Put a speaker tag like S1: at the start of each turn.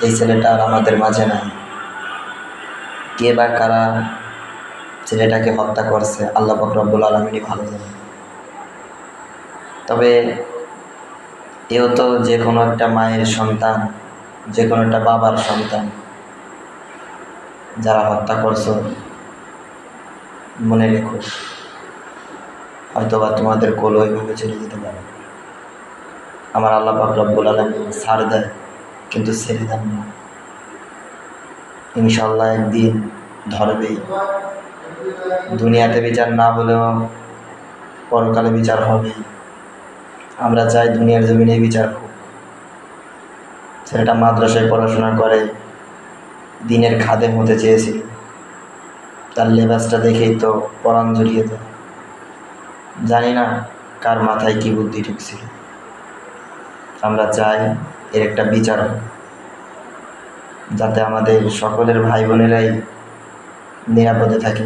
S1: এই ছেলেটা আর আমাদের মাঝে নাই। কে বা কারা ছেলেটাকে হত্যা করছে আল্লাহ পাক রব্বুল আলামিনই ভালো জানে। তবে এও তো যে কোনো একটা মায়ের সন্তান, যে কোনো একটা বাবার সন্তান। যারা হত্যা করছো মনে রেখো, হয়তোবা তোমাদের কোল ওইভাবে চলে যেতে পারে। আমার আল্লাহ পাক রব্বুল আলামিন ছাড় দেয় কিন্তু ছেড়ে দেন না। ইনশাল্লাহ একদিন ধরবেই। দুনিয়াতে বিচার না হলেও পরকালে বিচার হবেই। আমরা চাই দুনিয়ার জমিনে বিচার হোক। ছেলেটা মাদ্রাসায় পড়াশোনা করে, দিনের খাদেম হতে চেয়েছিল। তার লেবাসটা দেখেই তো পরাণ জড়িয়ে দেয়। জানি না কার মাথায় কি বুদ্ধি ঢুকছিল। আমরা চাই এর একটা বিচার হোক, যাতে আমাদের সকলের ভাই বোনেরাই নিরাপদে থাকে।